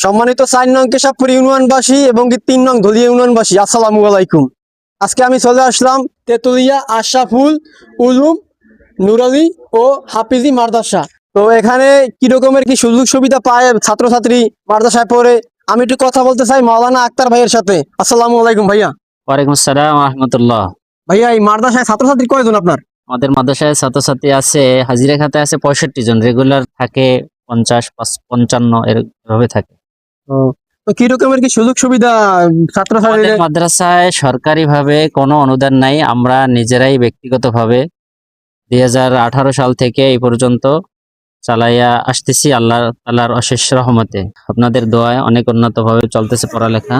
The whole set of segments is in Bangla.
সম্মানিত 4 নং কেশবপুর ইউনিয়নবাসী এবং 3 নং ধলিয়া ইউনিয়নবাসী, আসসালামু আলাইকুম। আজকে আমি চলে আসলাম তেতুলিয়া আশরাফুল উলুম নুরালি ও হাফিজি মাদ্রাসা। তো এখানে কি রকমের কি সুযোগ সুবিধা পায় ছাত্রছাত্রী মাদ্রাসায় পড়ে, আমি একটু কথা বলতে চাই মাওলানা আক্তার ভাইয়ের সাথে। আসসালামু আলাইকুম ভাইয়া। ওয়ালাইকুম আসসালাম রহমতুল্লাহ। ভাইয়া, এই মাদ্রাসায় ছাত্রছাত্রী কয়জন আপনার? আমাদের মাদ্রাসায় ছাত্রছাত্রী আছে, হাজিরা খাতে আছে 65 জন, রেগুলার থাকে 50 55 এভাবে থাকে। তো কি রকমের কি সুযোগ সুবিধা ছাত্রছাত্রীদের? আমাদের মাদ্রাসায় সরকারি ভাবে কোনো অনুদান নাই, আমরা নিজেরাই ব্যক্তিগতভাবে 2018 সাল থেকে এই পর্যন্ত চালাইয়া আসতেছি আল্লাহ তাআলার অশেষ রহমতে। আপনাদের দোয়ায় অনেক উন্নত ভাবে চলতেছে পড়ালেখা।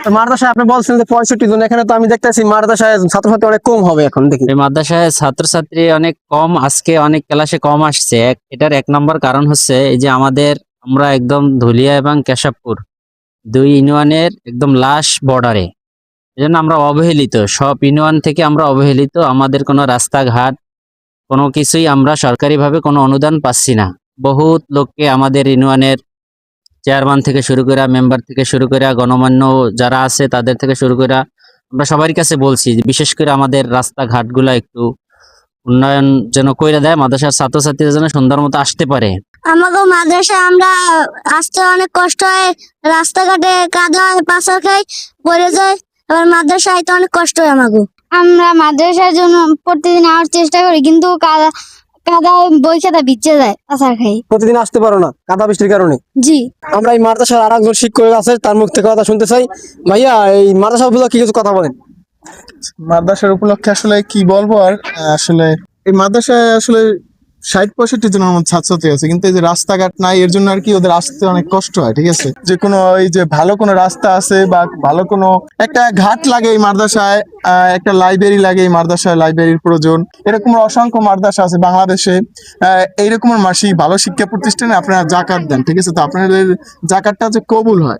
তো মাদ্রাসায় আপনি বলছেন যে 65 জন, এখানে তো আমি দেখতেছি মাদ্রাসায় ছাত্রছাত্রী অনেক কম হবে এখন দেখি। এই মাদ্রাসায় ছাত্রছাত্রী অনেক কম, আজকে অনেক ক্লাসে কম আসছে। এটার এক নম্বর কারণ হচ্ছে এই যে আমরা একদম ধুলিয়া এবং কেশবপুর দুই ইউনিয়নের একদম লাস্ট বর্ডারে, এই জন্য আমরা অবহেলিত, সব ইউনিয়ন থেকে আমরা অবহেলিত। আমাদের কোনো রাস্তাঘাট কোনো কিছুই আমরা সরকারিভাবে কোনো অনুদান পাচ্ছি না। বহুত লোককে আমাদের ইউনিয়নের চেয়ারম্যান থেকে শুরু করে, মেম্বার থেকে শুরু করে, গণমান্য যারা আছে তাদের থেকে শুরু করে আমরা সবার কাছে বলছি যে বিশেষ করে আমাদের রাস্তাঘাটগুলো একটু উন্নয়ন যেন কইরা দেয়, মাদ্রাসার ছাত্রছাত্রীরা যেন সুন্দর মতো আসতে পারে। আমাকে মাদ্রাসায় আমরা আসতে অনেক কষ্ট হয়, রাস্তাঘাটে কাদা হয়, পাশা খাই, পড়ে যায়। আবার মাদ্রাসায় আইতে অনেক কষ্ট হয় আমাকে। আমরা মাদ্রাসার জন্য প্রতিদিন আসার চেষ্টা করি, কিন্তু কাদা কাদা বই খাতা ভিজে যায়, পাশা খাই। প্রতিদিন আসতে পারো না কাদা বৃষ্টির কারণে? জি। আমরা এই মাদ্রাসার আর একজন শিক্ষক আছে, তার মুখ থেকে কথা শুনতে চাই। ভাইয়া, এই মাদ্রাসা উপলক্ষে কিছু কথা বলেন। মাদ্রাসার উপলক্ষে আসলে কি বলবো আর, আসলে এই মাদ্রাসায় আসলে 60-65 জনের মতো ছাত্রছাত্রী আছে, কিন্তু এই যে রাস্তাঘাট নাই, এর জন্য আর কি ওদের আসতে অনেক কষ্ট হয়। ঠিক আছে, যে কোনো এই যে ভালো কোনো রাস্তা আছে বা ভালো কোনো একটা ঘাট লাগে এই মাদ্রাসায়, একটা লাইব্রেরি লাগে এই মাদ্রাসায়, লাইব্রেরির প্রয়োজন। এরকম অসংখ্য মাদ্রাসা আছে বাংলাদেশে। এইরকম মাসিক ভালো শিক্ষা প্রতিষ্ঠানে আপনারা জাকাত দেন, ঠিক আছে, তো আপনাদের জাকাতটা যে কবুল হয়